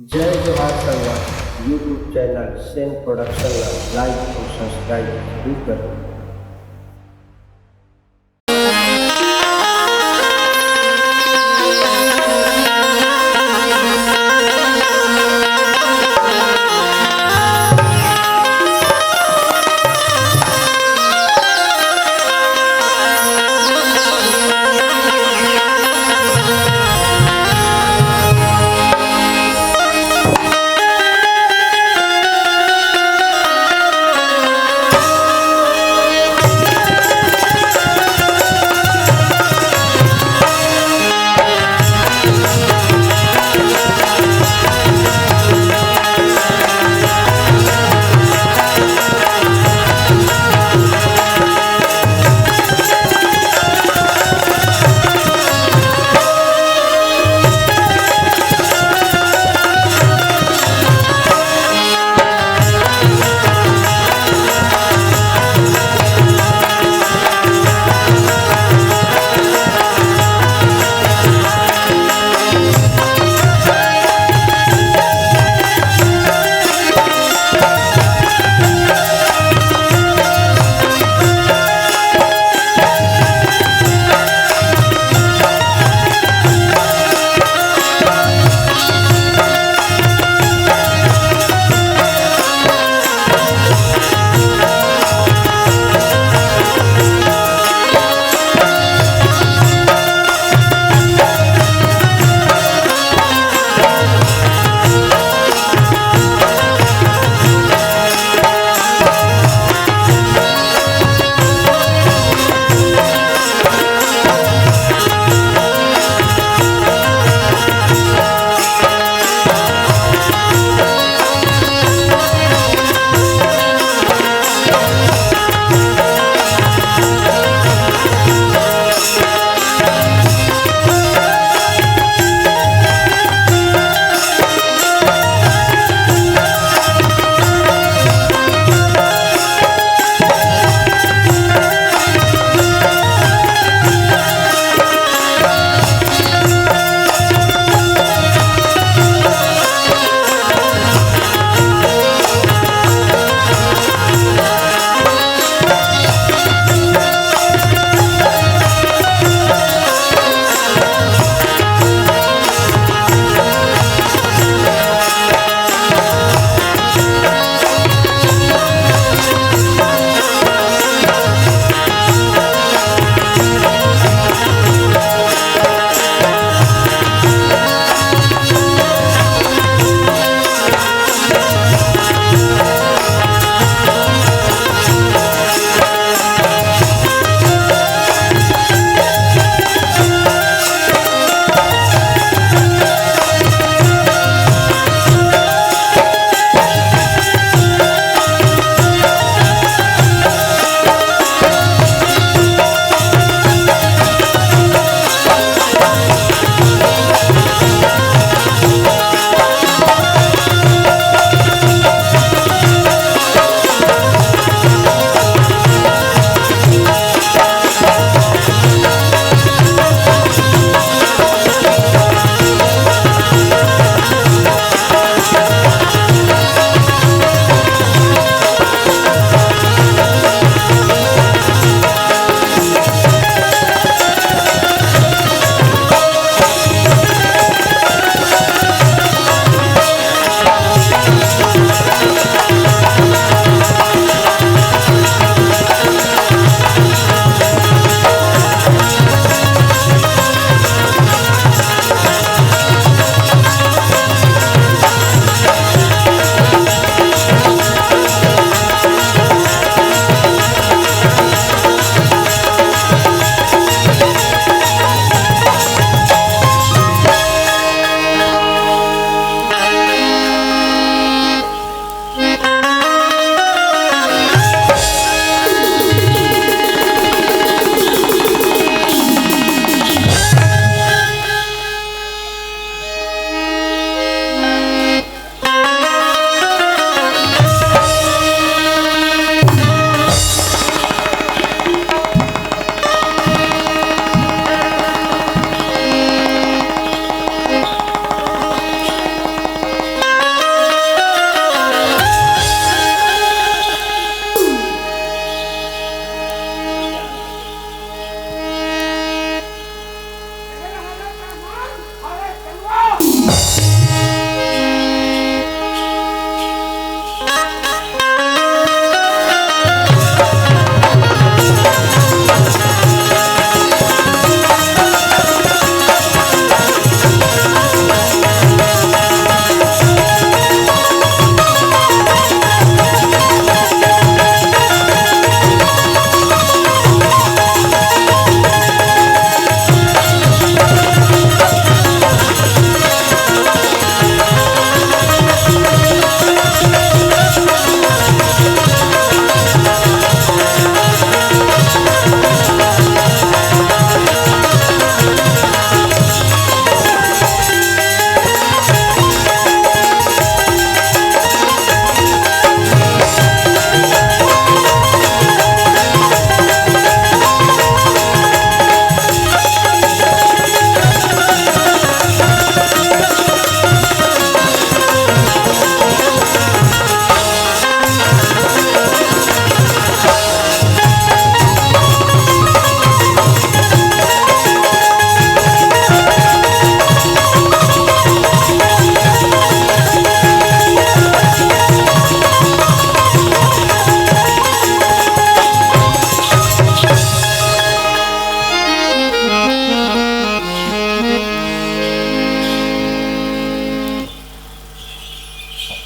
जय जोहार संगवारी यूट्यूब चैनल सेन प्रोडक्शन लाइक और सब्सक्राइब जरूर करें।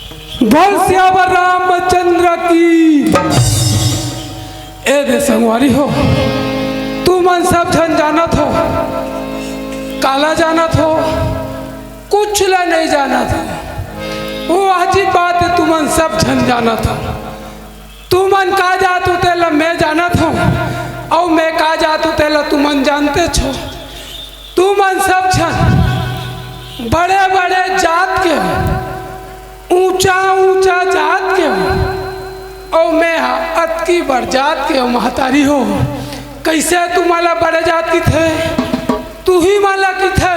बोल सियावर रामचंद्र की। ए दे संगवारी हो, तू मन सब जन जानत हो, काला जानत हो, कुछ ला नहीं जानत हो। वो अजीब बात है, तू मन सब जन जानत हो। तू मन का जात हो तेला मैं जानत हूँ, और मैं का जात हो तेला तू मन जानते छो। तू मन सब जन बड़े बड़े जात के हो, ऊंचा ऊंचा जात के हो, और मैं अतकी बड़ जात के हो महतारी हो। कैसे तू माला बड़े जात की थे, तू ही माला की थे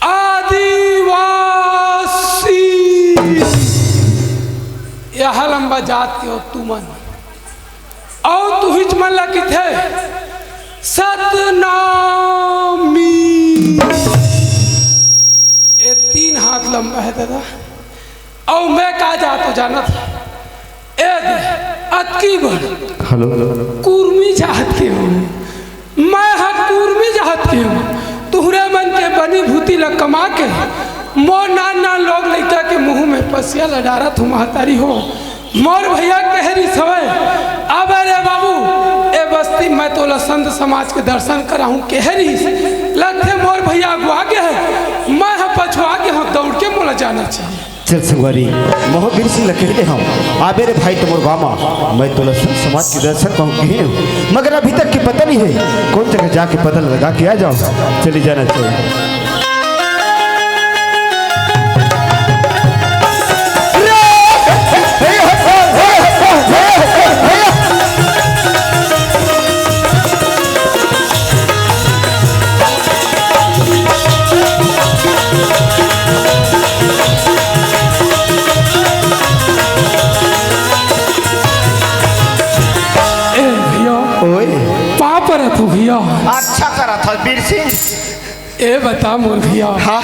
आदिवासी। यह लंबा जात के हो तू मन, और तू ही माला की थे सतनामी। ये 3 हाथ लंबा है दादा, और मैं का जात हो जानत अतकी बड़ हेलो कुर्मी जात के हूँ। मैं हाँ कुर्मी जात के हूँ। तुहरे मन के बनी भूती ल कमा के मोर नान लोग लड़का के मुंह में पसिया लडारत हूँ महतारी हो। मोर भैया कहरी सवय अब अरे बाबू ए बस्ती मैं तो संत समाज के दर्शन कराऊँ कहरी लगते मोर भैया अगुआ के है, मैं हाँ पछुआ के हाँ दौड़ के मोला जाना चाहिए। चल संगवारी मोहबीर सिंह कहते हम आबे रे भाई तुमर गामा मैं तो संत समाज के दर्शन कहूँ कहीं, मगर अभी तक की पता नहीं है कौन जगह जाके पता लगा के आ जाओ। चली जाना चाहिए। तो भैया अच्छा करा था वीर सिंह। ए बता मोर भैया। हाँ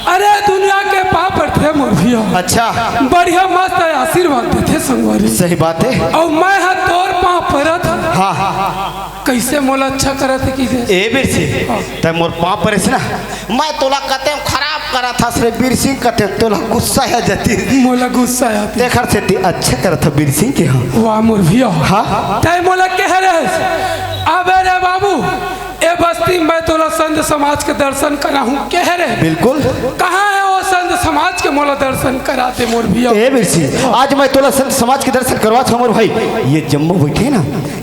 अरे दुनिया के पापर थे मोर भैया। अच्छा बढ़िया मस्त आशीर्वाद देते संगवारी। सही बात है। और मैं हाँ तोर पाँव परत। हाँ कैसे मोला अच्छा करत की ए वीर सिंह तय मोर पाँव परे से ना मैं तोला कहते खराब करा था सरे वीर सिंह कहते तोला गुस्सा आ जाती मोला गुस्सा आती देखर से ती अच्छा करा था वीर सिंह के। हाँ वाह मोर भैया। हाँ तय मोला कह रहे अब रे बाबू ए बस्ती मैं तोला संत समाज के दर्शन कराऊं कह रहे। बिल्कुल कहाँ है वो संत समाज के मोला दर्शन कराते मोर भैया। ए वीर सिंह आज मैं तोला संत समाज के दर्शन करवा था मोर भाई। ये जम्मू बैठे ना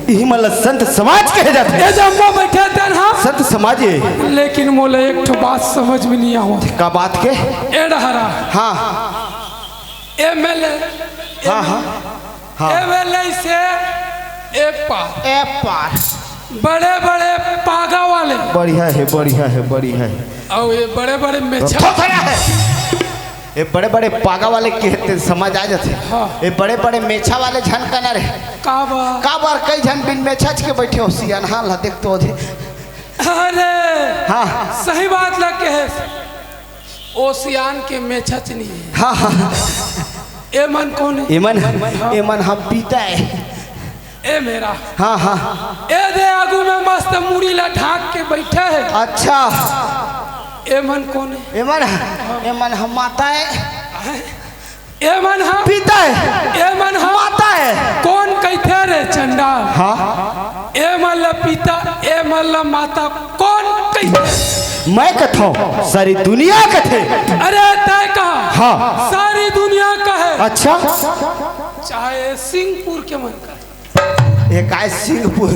यही मतलब संत समाज कहे जाते ये जम्मू बैठे थे ना संत समाज है। लेकिन मोला एक तो बात समझ में नहीं आवा। का बात के ए डहरा हाँ एमएलए हाँ हाँ एमएलए से ए पार बड़े बड़े पागा वाले बढ़िया है बढ़िया है बढ़िया है। और ये बड़े बड़े मेछा है ये बड़े बड़े पागा वाले कहते समझ आ जाते। हाँ। ये बड़े बड़े मेछा वाले झन कना रे का बार कई झन बिन मेछा के बैठे हो सियान हाल देख तो अरे हाँ सही बात लगे है ओसियान के मेछच नहीं है। हाँ हाँ ए मन कौन है? ए मन हम पीता है ए मेरा। हाँ हाँ ए दे आगू में मस्त मुड़ी ला ढाक के बैठा है। अच्छा ए मन कौन है? ए मन हम माता है। ए मन हम पीता है। ए मन हम माता है। कौन कहते रे चंडा? हाँ ए मन ला पिता ए मन ला माता कौन कहते? मैं कथा सारी दुनिया कथे। अरे तय कहा हाँ सारी दुनिया का है। अच्छा चाहे सिंहपुर के मन का ये काय सिंहपुर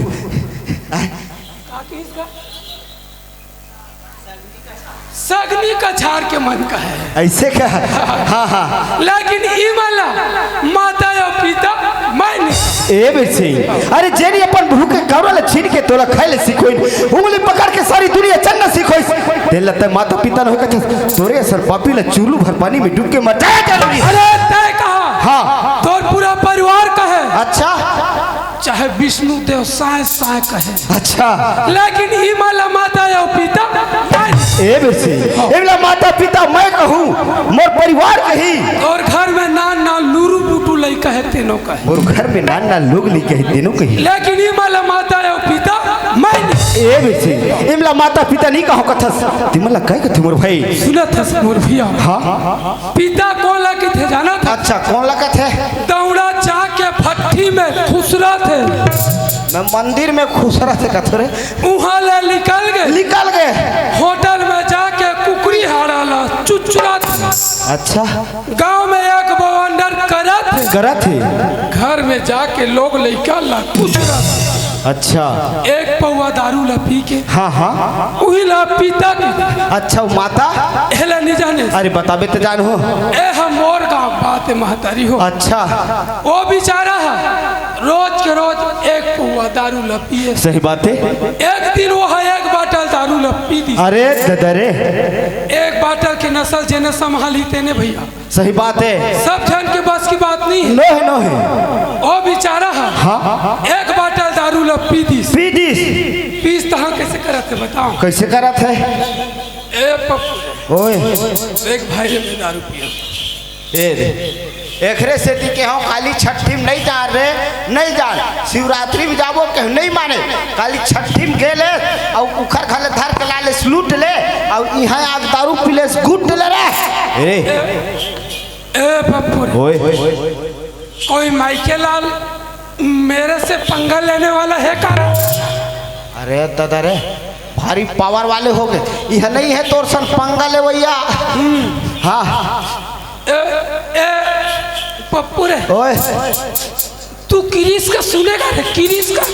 सगनी का झाड़ के मन का है ऐसे क्या? हाँ हाँ लेकिन इमला माता या पिता मैं नहीं। ए बेसी अरे जेनी अपन भूख के कवरल छीन के तोला खाइले सिखोई उंगली पकड़ के सारी दुनिया चन्ना सिखोई ते लगता माता पिता न होके तोरे सर पापी ला चूलू भर पानी में डूब के मर जाए जरूरी। अरे तय कहा हाँ तोर पूरा परिवार का है। अच्छा चाहे विष्णु देव साय साय कहे। अच्छा लेकिन इमला माता या पिता ए बेसी एला माता पिता मैं कहूँ मोर परिवार कही और घर में नान ना लूरू बुटू लई कहे तेनो कहे मोर घर में नान ना लोग नहीं कहे तेनो कही। लेकिन इमला माता या पिता मैं नहीं। ए बिरसी इमला माता पिता नहीं कहो कथस तिमला काय कथे मोर भाई सुनत है मोर भैया। हाँ पिता कौन लगे थे जाना था? अच्छा कौन लगा थे? दौड़ा जाके भट्टी में खुसरा थे। मैं मंदिर में खुश रहा थे कथरे वहाँ ले निकल गए। होटल में जाके कुकरी हाराला चुचरा था। अच्छा गांव में एक बवंडर करा थे। घर में जाके लोग लइका ला खुसरा। अच्छा एक पौवा दारू ला पी के हाँ हाँ वही ला पीता की। अच्छा वो माता हेला नहीं जाने। अरे बताबे तो जान हो ए हम मोर गाँव बात महतारी हो। अच्छा वो बेचारा है रोज के रोज एक पौवा दारू ला पिए। सही बात है। एक दिन वो है एक बाटल दारू ला पी दी। अरे ददरे एक बाटल के नस्ल जेने संभाली तेने भैया। सही बात है। सब जन के बस की बात नहीं है। नो है वो बेचारा है हाँ एक बाटल दारू ला पी दी। पीस तहाँ कैसे करत है बताओ? कैसे करा थे? ए पप्पू ओए एक भाई ने दारू पिया। एकरे से के हम खाली छठी में नहीं जा रहे नहीं जान शिवरात्रि में जाबो के नहीं माने खाली छठी में गेले और उखर खाले धर के लाले लूट ले और यहाँ आग दारू पीले गुट ले रे ए पप्पू ओए कोई माइके लाल मेरे से पंगा लेने वाला है का? अरे दादा रे भारी पावर वाले हो गए यह नहीं है तोर सन पंगा ले भैया। हाँ पप्पू रे ओए तू किरीस का सुनेगा रे किरीस का?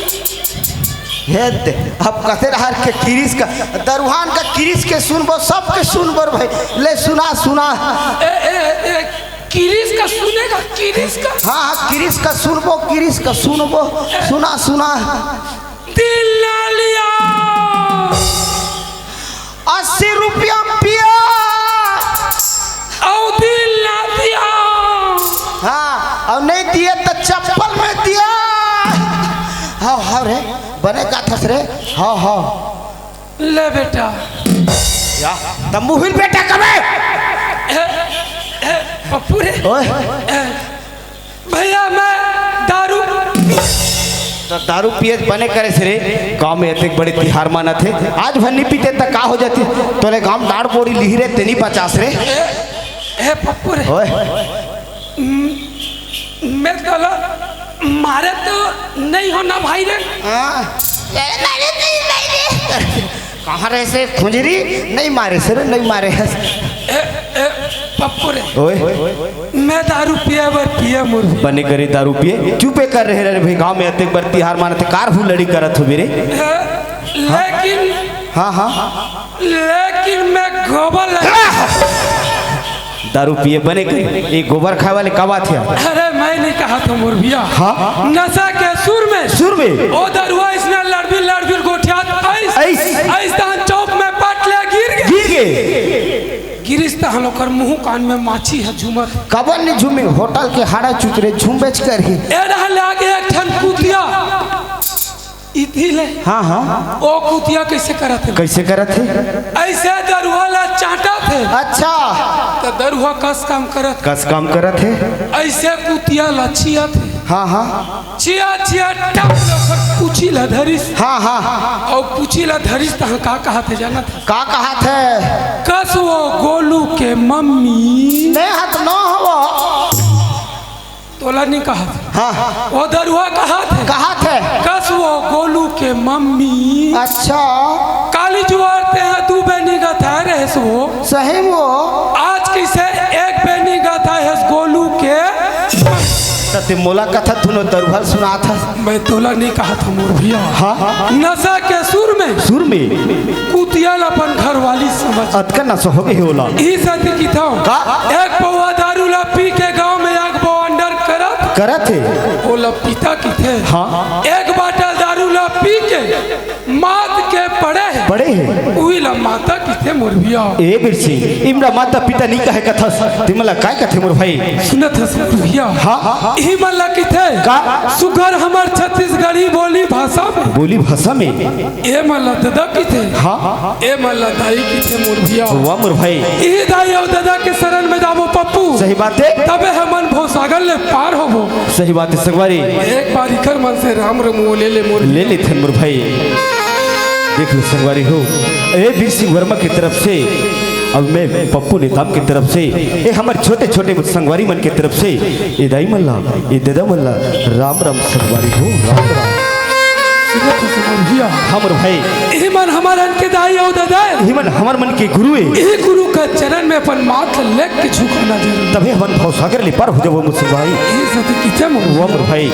हे दे अब कहते रहा के किरीस का दरुहान का किरीस के सुनबो सबके सुनबो भाई ले सुना किरीस का सुनेगा किरीस का? हाँ किरीस का सुनबो सुना दिल ना लिया 80 रुपया पिया और दिल ना दिया। हाँ और नहीं दिए तो चप्पल में दिया। हाँ रे बने का थस रे हाँ ले बेटा या तंबू हिल बेटा कबे पप्पू रे भैया मैं दारू पिए बने करे से रे गांव में इतने बड़े तिहार माना थे आज भन्नी पीते तक का हो जाती तोले गांव दाड़ बोरी लिहरे तेनी 50 रे पप्पू रे ओए मैं तला मारे तो नहीं होना भाई रे। कहाँ रहे से खुंजरी नहीं मारे से रे नहीं मारे पप्पू रे ओए मैं दारू पिए मुर बने करे दारू पिए चुपे कर रहे रे भाई गांव में इतने बड़े तिहार माना थे कार हूँ लड़ी करत हो मेरे लेकिन लेकिन मैं गोबर दारू पिए बने करे एक गोबर खाए वाले कवा थे? अरे मैं नहीं कहा था मोर भैया। हाँ नशा के सुर में ओ दरुआ इसने लड़बिल गोठिया चौक में पट ले गिर गए गिरिस्ता हम लोग मुंह कान में माछी है झूमर कबर नहीं झूमे होटल के हाड़ा चुतरे झूम बेच कर ही आगे एक ठन कुतिया इथिले हाँ ओ कुतिया कैसे करत थे ऐसे दरुआ ला चाटा थे। अच्छा तो दरुआ कस काम करत थे ऐसे कुतिया ला छिया थे। हाँ छिया टप पूछी ला धरिस। हाँ और पूछी ला धरिस तो का कहा थे जाना था? का कहा थे? कस वो गोलू के मम्मी नहीं हाथ न हो तोला नहीं कहा था। हाँ वो दरुआ कहा थे कस वो गोलू के मम्मी। अच्छा काली जुआरते हैं तू बेनी का था रे सो सही वो आज किसे एक बेनी का था है गोलू के ते मोला कथा तूने दरुआ सुना था। मैं तोला नहीं कहा था मोर भैया। हाँ नशा के सुर में कुतिया अपन घर वाली समझ अतका नशा हो गई होला ई सती की था एक पौवा दारू ला पी के गांव में एक बवंडर करत थे वो ला पिता की थे। हाँ एक बाटल दारू ला पी के मात के पड़े हैं वही ला माता की थे मोर भैया। ए बिरसी इमरा माता पिता नहीं कहे कथा तिमला काय कथे मोर भाई सुनत है मोर भैया। हाँ ही मल्ला की थे सुगर हमार छत्तीसगढ़ी बोली भाषा में ए मल्ला दादा की थे। हाँ ए मल्ला दाई की थे मोर भैया। वाह मोर भाई ई दाई और दादा के शरण में जाबो पप्पू। सही बात है तबे हमन भोसागर ले पार होबो। सही बात है सगवारी एक बार इकर मन से राम रमो ले मोर ले थे मोर भाई। देख लो संगवारी हो, ए वीर सिंह वर्मा की तरफ से अब मैं पप्पू नेताम की तरफ से ए हमारे छोटे छोटे संगवारी मन की तरफ से ए दाई मल्ला ए दादा मल्ला राम राम संगवारी हो, राम राम। हमर भाई ए मन हमारा के दाई और दादा हिमन हमार मन के गुरु है, ए गुरु का चरण में अपन माथ लेक के झुकाना जरूर, तभी हमन भाव सागर ले पार हो जाओ मुझसे भाई। ये सती किथे मोर वो हमर भाई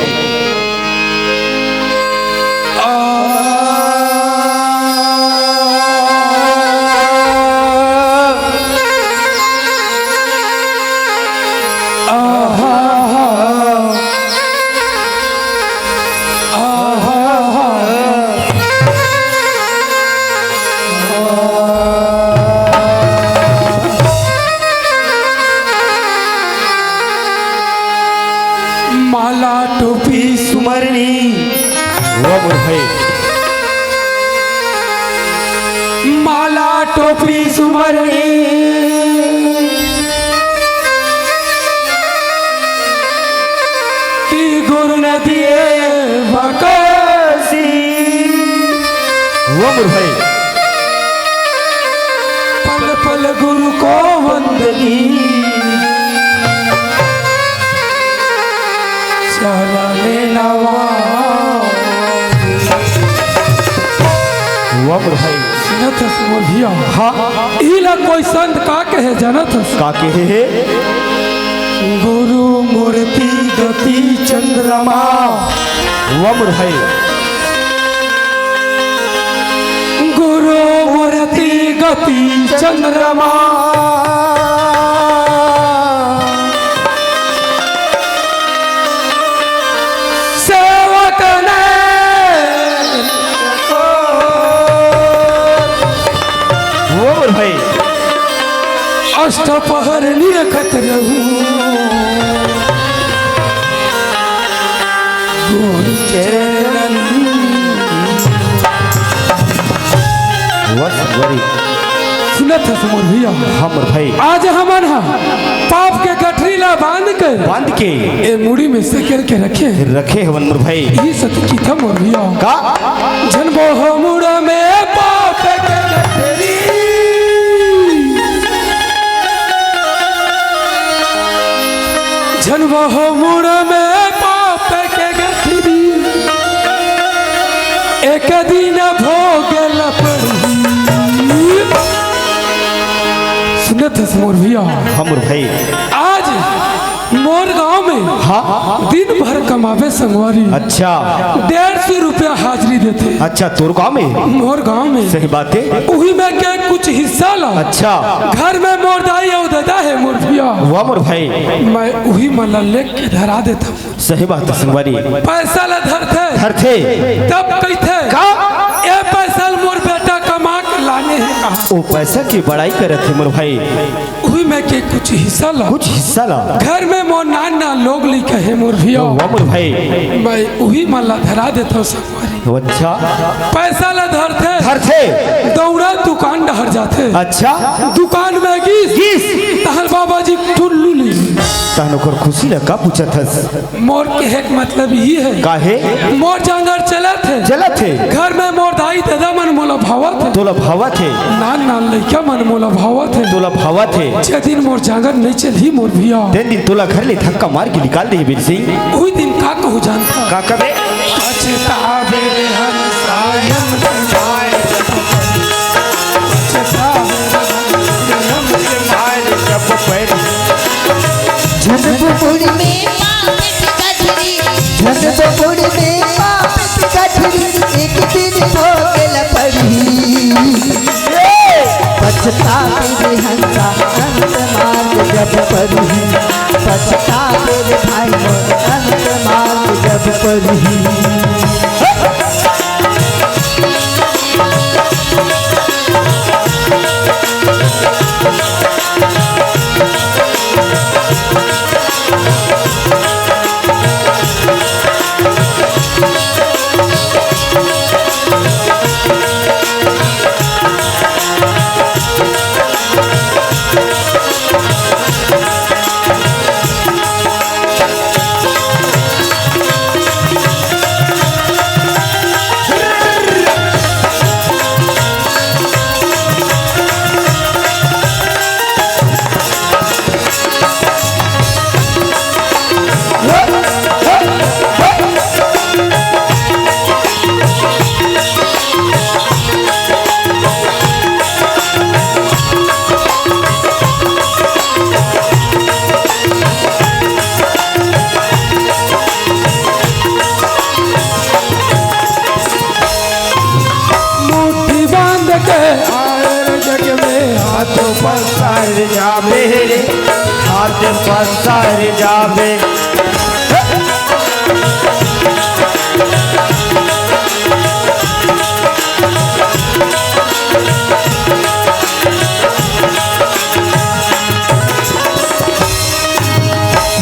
माला टोपी सुमरनी वो हमर भाई माला टोपी सुमरनी की गुरु ने दिए बकसी, वो हमर भाई पल पल गुरु को वंदनी चला लेना वो हमर भाई सुनत मोर भैया। हाँ इला कोई संत का कहे जानत का के है गुरु मूर्ति गति चंद्रमा, वो हमर भाई गुरु मूर्ति गति चंद्रमा सेवक ने वो हमर भाई अष्टपहर निरखत रहूं गुरु चरण वो संगवारी सुनत मोर भैया। हमर भाई आज हमन पाप के गठरी ला बांध कर बांध के ए मुड़ी में सकेल के रखे रखे हवन मोर भाई ये सत्य की था मोर भैया का जनबो हो मुड़ा में पाप के गठरी जनबो हो मुड़ा में पाप के गठरी एक दिन भोगल पड़ी सुनत मोर भैया। हमर भाई आज मोर गांव में हाँ दिन भर कमावे संगवारी अच्छा 150 रुपया हाजिरी देते अच्छा तोर गाँव में मोर गांव में सही बात है उही में के कुछ हिस्सा ला अच्छा घर में मोर दाई और दादा है मोर भैया वो हमर भाई मैं उही मन लेके धरा देता हूँ सही बात है संगवारी पैसा ला धरते हर थे तब कहते का ये पैसा मोर बेटा कमा के लाने है कहा वो पैसा की बड़ाई करत थे मोर भाई उही में के कुछ हिस्सा ला कुछ हिस्सा ला घर में मोर नाना लोग लिखे है मोर भैया वो हमर भाई मैं उही मन ला धरा देता हूँ संगवारी अच्छा पैसा ला धरते हर थे दौड़ा दुकान डहर जाते अच्छा दुकान में गीस तहर बाबा जी टुल्लू ली तहन ओकर खुशी ला का पूछत हस मोर के एक मतलब ये है काहे मोर जंगल चला थे चलत थे घर में मोर दाई दादा मन मोला भावा थे तोला भावा थे नान नान लड़का मन मोला भावा थे तोला भावा थे छह दिन मोर जंगल नहीं चली मोर भैया दिन दिन तोला घर ले धक्का मार के निकाल दे वीर सिंह वही दिन का कहूँ जानता का कबे पछतावे हंसायन बनाए झंडपुर में पाप की गठरी झंडपुर में पाप की गठरी एक दिन भोगल पड़ी पछतावे रे हंसा अंत मार्ग जब पड़ी पछतावे रे भाई अंत मार्ग जब पड़ी पसार जाबे रे हाथ पसार जाबे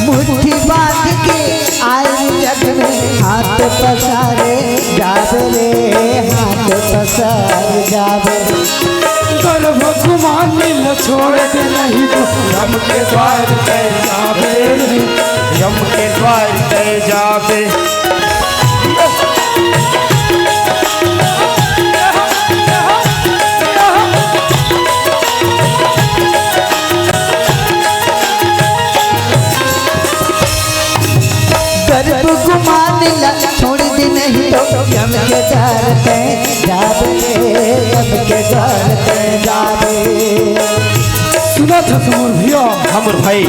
मुट्ठी बांध के आए जग में हाथ पसारे जाबे रे हाथ पसार जाबे गर्भ गुमान मिल छोड़ दे नहीं तो यम के द्वार पे जाबे रे यम के द्वार पे जाबे गर्भ गुमान ला छोड़ दे नहीं तो यम के द्वार पे जाबे रे यम के द्वार पे जाबे सुना था समर भैया हमर भाई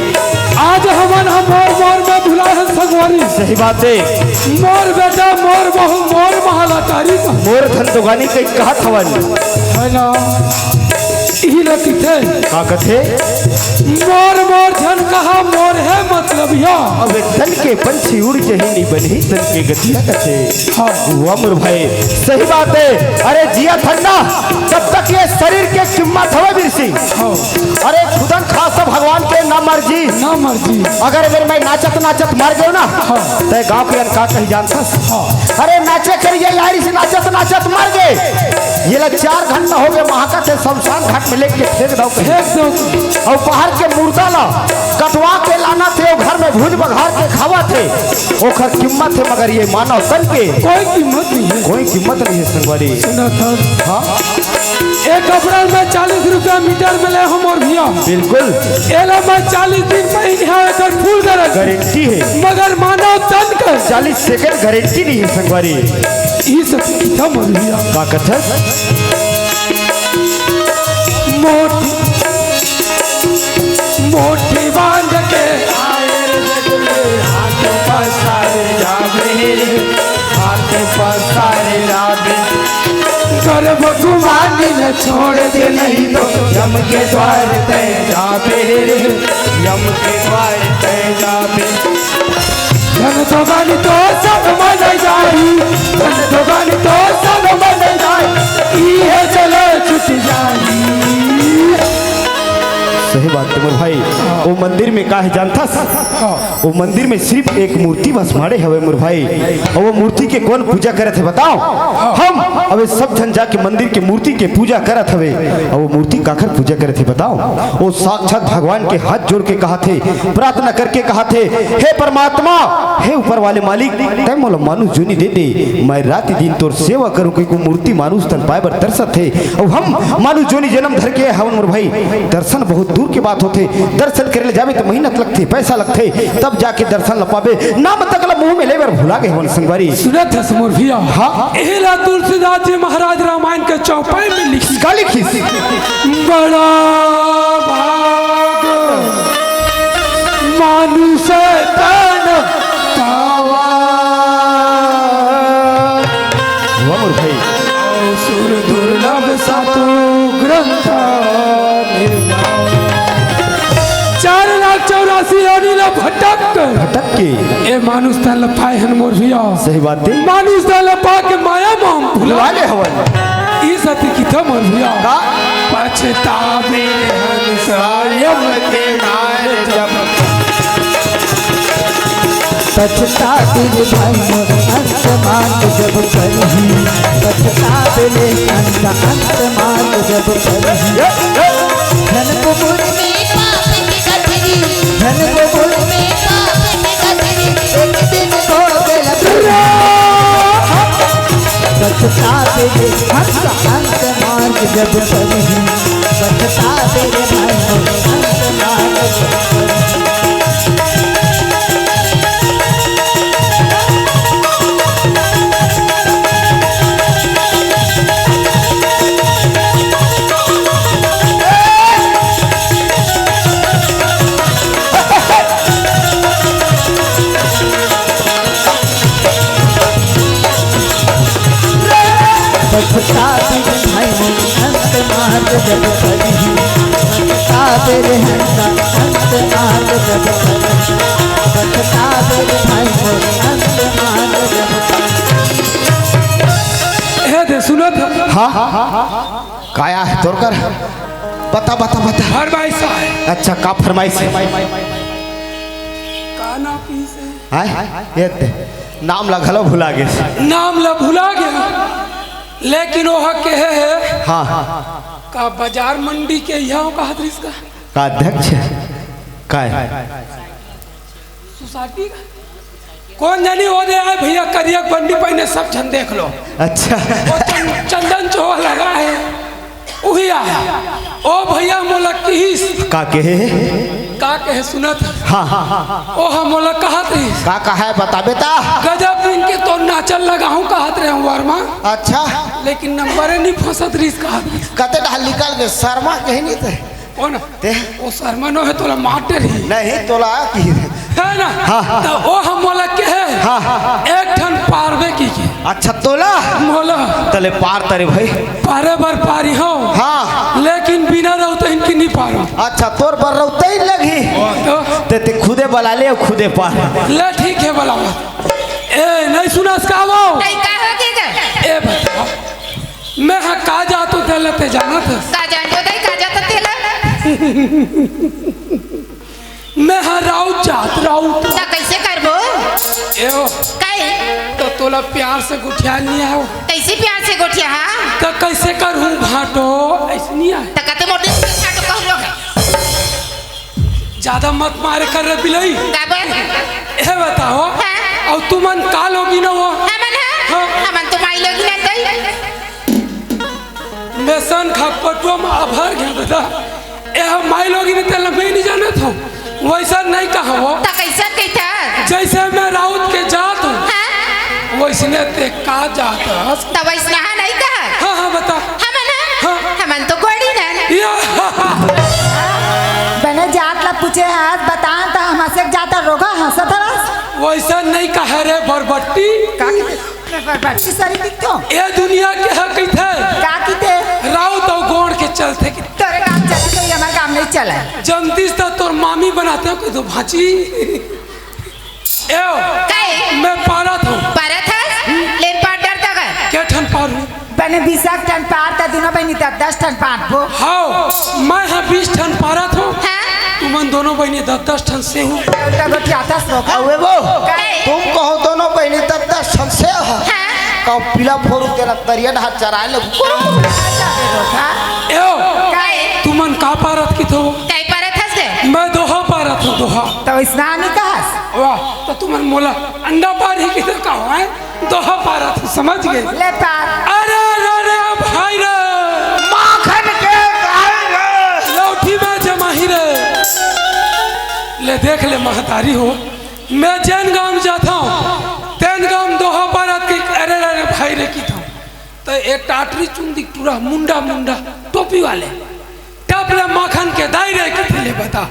आज हमन हम मोर में भुला है संगवारी सही बात है मोर बेटा मोर बहु मोर महला तारी का मोर धन दुगानी कई कहा थवन है ना यही लती थे का कथे मोर मोर धन कहा मोर है मतलब या अब धन के पंछी उड़ जही नहीं बनी धन के गतिया कथे हाँ हुआ मोर भाई सही बात है अरे जिया ठंडा तब तक ये शरीर के कीमत हवे वीर सिंह हाँ अरे खुदन खास भगवान के ना मर्जी ना मर्जी अगर अगर मैं नाचत नाचत मर गयो ना तो गांव के अनका कही जानता अरे नाचे करिए यारी से नाचत नाचत मर गए ये लोग 4 घंटा हो गए महाका थे शमशान घाट में लेके फेंक दो कहीं एक दो और पहाड़ के मुर्दा ला कटवा के लाना थे और घर में भूज बघार के खावा थे ओखर कीमत है मगर ये मानव तन के कोई कीमत नहीं है कोई कीमत नहीं है संगवारी सुना था हाँ एक अप्रैल में 40 रुपया मीटर मिले हम और भैया बिल्कुल एला में 40 दिन महीने है एक फुल गारंटी गारंटी है मगर मानव तन का 40 सेकंड गारंटी नहीं है संगवारी ये सब कितना मर भैया का कथन मोटी मोटी बांध के आए जग में हाथ पसारे जाबे हाथ पसारे जाबे गर्भ गुमान न छोड़ दे नहीं तो यम के द्वार पे जाबे यम के द्वार पे जाबे धन तो गानी तो सब मन जाई धन तो गानी तो सब मन जाई ये चले छुट जाई सही बात है भाई वो मंदिर में का है जानता वो मंदिर में सिर्फ एक मूर्ति बस मारे हवे मोर भाई और वो मूर्ति के कौन पूजा करे थे बताओ हम अबे सब जन जाके मंदिर के मूर्ति के पूजा करत हवे और वो मूर्ति काकर पूजा करे थे बताओ वो साक्षात भगवान के हाथ जोड़ के कहा थे प्रार्थना करके कहा थे हे परमात्मा हे ऊपर वाले मालिक तय मोला मानुष जोनी दे दे मैं रात दिन तोर सेवा करूं कि मूर्ति मानुष तन पाए बर तरसत थे और हम मानुष जोनी जन्म धर के हवन मोर भाई दर्शन बहुत दूर की बात होते दर्शन करे जावे तो मेहनत लगते पैसा लगते तब जाके दर्शन ल पावे नाम तक मुंह में लेवर भुला गए हवन संगवारी सुना था समर भैया हाँ एला तुलसीदास जी महाराज रामायण के चौपाई में लिखी का लिखी बड़ा भाग मानुष तन पावा हुआ मोर भाई सुर दुर्लभ सातो ग्रंथ 4,84,000 योनिला भटक भटक के ए मानुष तन पाए हन मोर भैया सही बात है मानुष तन पा के माया माम भुला भुला गए हवन ई सती किथा मोर भैया का पछतावे हंस यम के नार जब पछताते रे भाई मोर अंत मात जब करही पछताते रे अंत मात जब करही धन को बुर में पाप की कथनी धन को बुर में पाप की कथनी एक दिन को गला पछताते रे अंत मात जब करही पछताते रे भाई मोर अंत मात जब करही पछताते भाई अंत मार्ग जब करही पछताते बेरे हंसा अंत मार जब करही बचता बेरे भाई मोर अंत मार जब हे दे सुनो तो हाँ काया है तोर कर बता बता बता फरमाइश है अच्छा का फरमाइश है काना पी से हाय ये दे, नाम लगलो भुला गे नाम ला भुला गया लेकिन वह के है हाँ का बाजार मंडी के यहाँ का हदरिस का अध्यक्ष का है सोसाइटी का कौन जानी हो दे आए भैया करिया बंडी पहने सब जन देख लो अच्छा वो चंदन चोह लगा है वही आया ओ भैया मोला किस का के का कहे सुनत हाँ हाँ हाँ ओ हम मोला कहत रही का है बता बेटा गजब दिन के तो नाचल लगा हूँ कहत रहे हूँ वर्मा अच्छा लेकिन नंबर नहीं फंसत रही कहत रही कते ढाल निकल गए शर्मा कहीं नहीं थे कौन ते वो शर्मा नो है तोला मारते रही नहीं तोला की है ना तो ओ हम मोला के है एक ठन पारवे की अच्छा तोला मोला तले पार तरे भाई पारे बार पारी हो हाँ लेकिन बिना रहते इनकी नहीं पारो अच्छा तोर पर रहते ही लगी तो ते खुदे बला ले खुदे पार ले ठीक है बोला ए नहीं सुना इसका वो नहीं का हो गया ए बताओ मैं हाँ का जा तो दलते जाना था का जान जो दई का जात तेला मैं हाँ राउत जात राउत ता कैसे करबो ए ओ काई तो तोला प्यार से गुठिया नहीं आओ कैसे प्यार से गोठिया हां तो कैसे करूँ भाटो ऐसे नहीं आए ता कते मोटे छाटो कह लो ज्यादा मत मारे कर रहे बिलई गाबर ए बताओ और तुमन का लोगी ना वो हमन तो माई लोगी ना दई बेसन खा पटुआ में आभार गया दादा ए हम माई लोगी ने तेल में नहीं जाना था वैसा नहीं कहा वो ता कैसे कहता जैसे मैं राउत के जात हूँ वैसने ते का जात हस ता वैसना नहीं कहा हाँ हाँ बता हमन तो गोड़ी ना या बने जात ला पूछे हाथ बता तो हम से जाता रोगा हंसत हरस वैसा नहीं कहा रे बरबट्टी बच्ची सारी दिखतो ये दुनिया के है कहते का कीते राउत और गोड़ के चलते कि तोरे काम चले तो हमारे काम नहीं चला जमतीस तो तोर मामी बनाते हो कि तो भाची एओ काई मैं पारा था पारा था लेन पार डर तक क्या ठन पारू बने 20 टन पार था दोनों बहनी तक 10 टन पार वो हाँ मैं हाँ 20 टन पारा था हां तुमन दोनों बहनी 10 टन से हूँ उल्टा गोटी आता रोका अवे वो काई तुम कहो दोनों बहनी तब तक संशय हो हां का पीला फोरू तेरा तरिया ढा चराए ले रोका एओ काई तुमन का पारत की थो काई पारा था से मैं दोहा पारा था दोहा तो इसना नहीं कहस वाह तो तुमन मोला अंडा पार ही की तो कहा है दोहा पारा था समझ गए ले पार अरे अरे भाई रे माखन के गाय रे लौठी में जमाही रे ले देख ले महतारी हो मैं जैन गांव जाता हूँ तैन गांव दोहा पारत के अरे अरे भाई रे की था तो एक टाटरी चुंदी पूरा मुंडा मुंडा टोपी वाले टपले माखन के दायरे के थे बता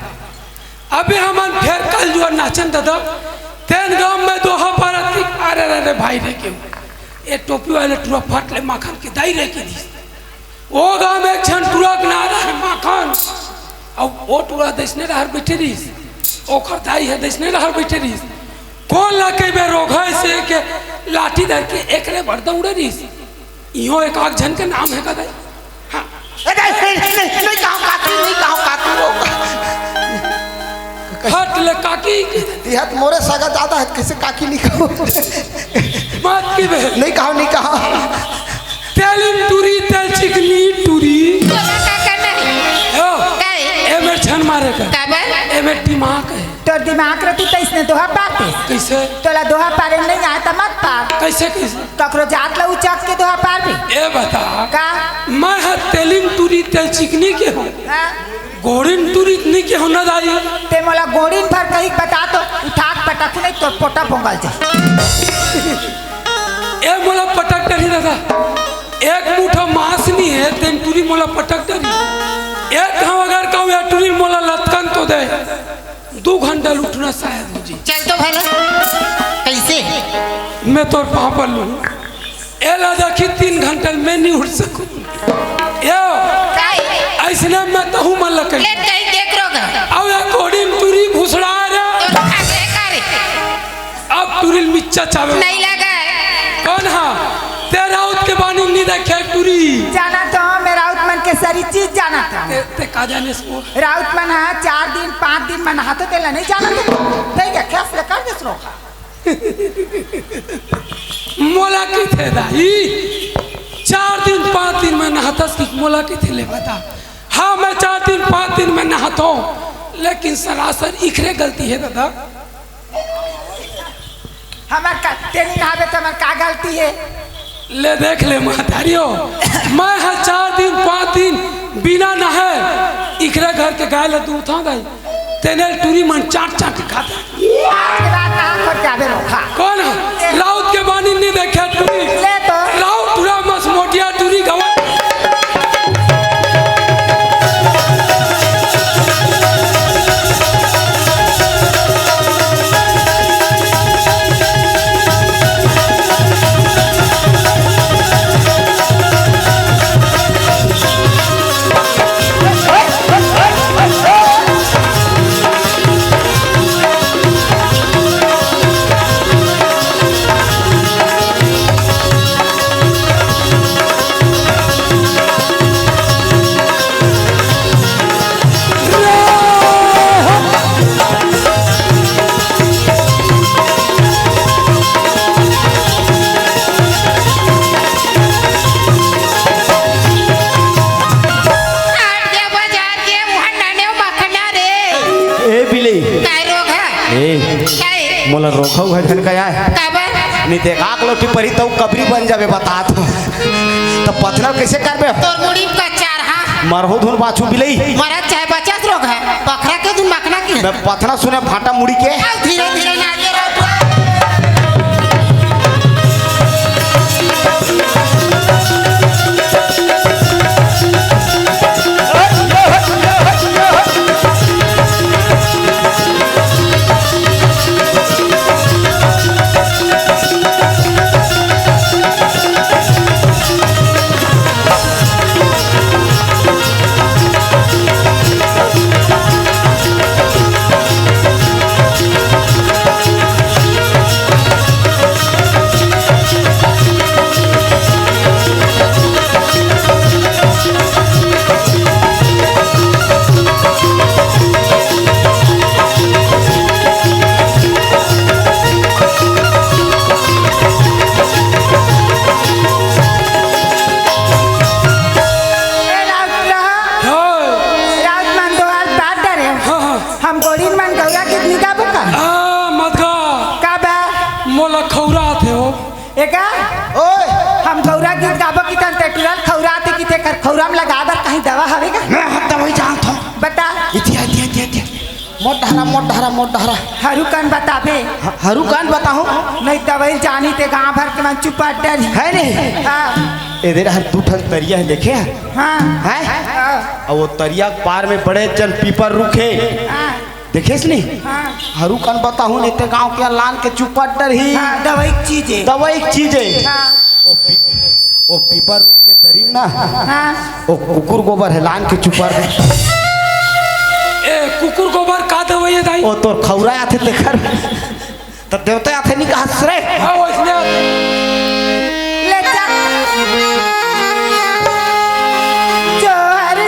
अभी हमन फिर कल जो नाचन दादा तैन गांव में दोहा पारत की अरे अरे भाई रे क्यों ये टोपी वाले टूरा फाट ले माखन के दायरे के दी वो गांव में एक छन टूरा ना रहा माखन अब वो टूरा देशने रहा बैठे रहीस ओखर दाई है देशने रहा बैठे रहीस कौन लाके में रोगा से के लाठी धर के एकरे भर दौड़े रहीस इहो एक आग जन के नाम है का दाई हाँ नहीं कहो काकी हट ले काकी दिहत मोरे सगा ज्यादा है कैसे काकी नहीं कहो बात की बे नहीं कहो तेलिन टूरी तेल चिकनी टूरी तो का करना हो काई ए में छन मारे का काबर ए में दिमाग है तो दिमाग रहती तो इसने दोहा पाते कैसे तोला दोहा पारे नहीं आए तो मत पार कैसे कैसे ककरो जात ला उचक के दोहा पार भी ए बता का मैं है तेलिन टूरी तेल चिकनी के हूँ हाँ? गोरिन टूरी नहीं के हूँ ना दाई ते मोला गोड़ीन भर कहीं बता तो उठा पटक नहीं तो पोटा पोंगल जा ए मोला पटक डरी दादा एक मुठा मांस नहीं है तेन टूरी मोला पटक डरी एक हम अगर कहूँ या टूरी मोला लटकन तो दे 2 घंटा लुटना शायद हो जी चल तो भला कैसे मैं तो पाँव पर लूँ ए लादा कि 3 घंटा में नहीं उठ सकूँ काई ऐसने मैं तो हूँ मन लगे ले कहीं देख नहीं देखे टूरी जाना तो मैं राउत मन के सारी चीज जाना था ते का जाने सो राउत मन है 4 दिन 5 दिन मन हाथों ते नहीं जाना ठीक है क्या कर दे सरो मोला की थे दाई 4 दिन 5 दिन में नहातस की मोला की थे ले बता हाँ मैं 4 दिन 5 दिन में नहाता हूँ लेकिन सरासर इखरे गलती है दादा हमार तेरी नहावे तो हमार का गलती है ले देख ले महतारियो मैं है 4 दिन 5 दिन बिना नहाए इखरे घर के गाय ले दूध था गई तेने टूरी मन चाट चाट खाता आज के बाद नहा कर जावे रोखा कौन है राउत के बानी नहीं देखे टूरी ले तो राउत टूरा मस मोटिया टूरी गवा मोला रोखा हुआ झन का है नहीं देखा लोटी परी तो कबरी बन जावे बता तो पथना कैसे करबे तोर मुड़ी का चार हां मरहो धुन बाछू बिलई मरद चाहे 50 रोग है बकरा के धुन मखना की मैं पथना सुने फाटा मुड़ी के धीरे धीरे नाचे रहो खौराम लगा दर कहीं दवा हवेगा मैं दवाई जानत हूं बता इतिया मोट डहरा हरू बताबे हरू कान बताओ नहीं दवाई जानी ते गांव भर के मन चुपा डर है नहीं हां इधर हर दू ठन तरिया है देखे हां है और वो तरिया पार में बड़े जन पीपर रुखे देखेस नहीं हरू कान बताऊं नहीं ते गांव के लान के चुपा डर ही दवाई चीज है ओ पीपर के तरीम ना ओ कुकुर गोबर है लान के चुपर ए कुकुर गोबर का दवाई है दाई ओ तो खौरा आथे देखर त देवता आथे नहीं कहत रे हां ओइसने ले जा जोहर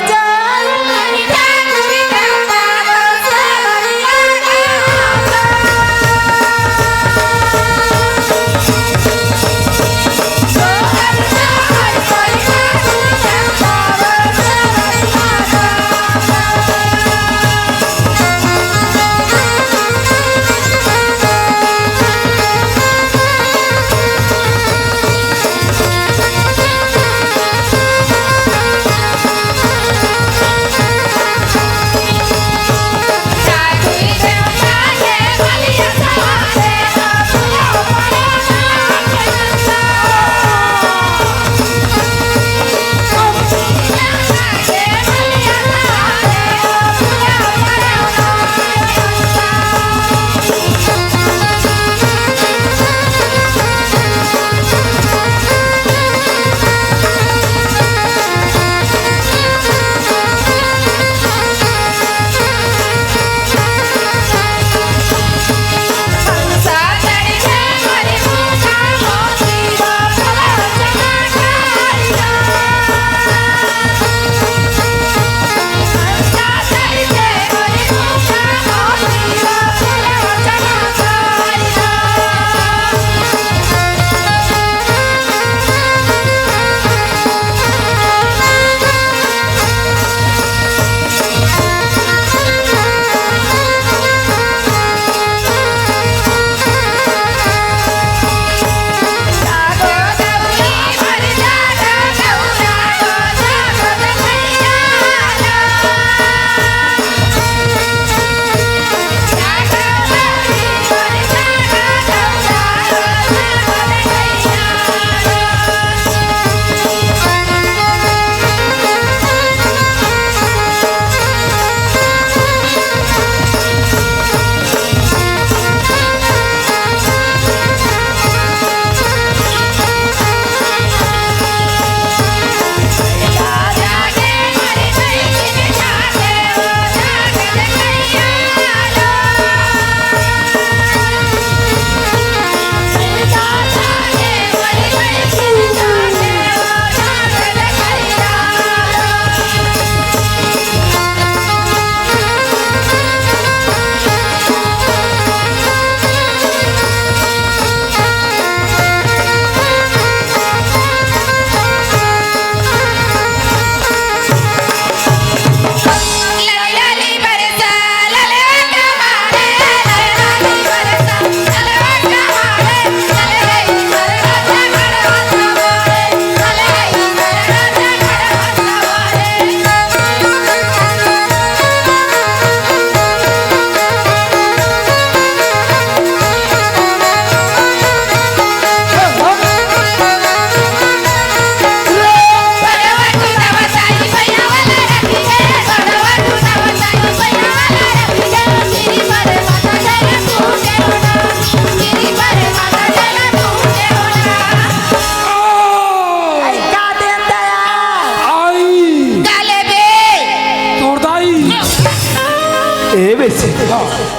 ए वैसे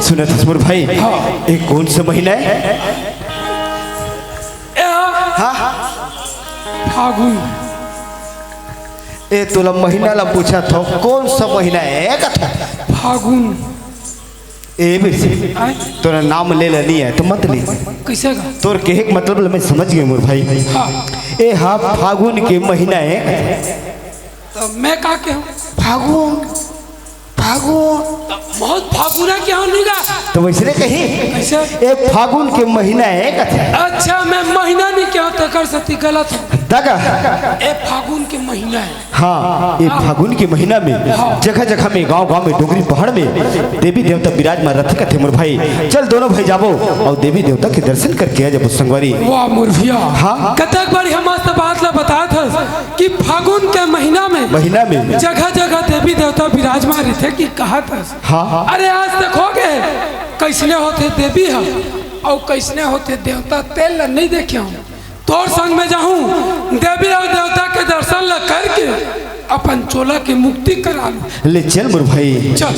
सुना था मोर भाई एक कौन सा महीना है? फागुन। ए तोला महीना ला पूछा था कौन सा महीना है कथा? फागुन। ए वैसे आय? तोरा नाम ले लेनी है तो मत ले। कैसे का? तोर कहे के मतलब मैं समझ गए मोर भाई। हाँ। ए हाँ फागुन के महीना है तो मैं का के हूँ? फागुन फागुन बहुत फागुना क्या नहीं का? तो वैसे कही कैसे? एक फागुन के महीना है कथा। अच्छा मैं महीना नहीं क्या होता कर सकती गलत हूँ। दगा ए फागुन के महीना है। हाँ ये फागुन के महीना में जगह जगह में गांव गांव में डोगरी पहाड़ में देवी देवता विराजमान रहते कथे मोर भाई। चल दोनों भाई जाबो और देवी देवता के दर्शन करके आ जाबो संगवारी। वाह मुर्भिया। हाँ। कतक बारी हम आज बात ला बताया था कि फागुन के महीना में जगह जगह देवी देवता विराजमान रहते कि कहा था। हाँ। अरे आज देखोगे कैसने होते देवी है और कैसने होते देवता तेल नहीं देखे हूँ। तोर संग में जाऊं देवी और देवता के दर्शन ला करके अपन चोला की मुक्ति करा लूं। ले चल मोर भाई। चल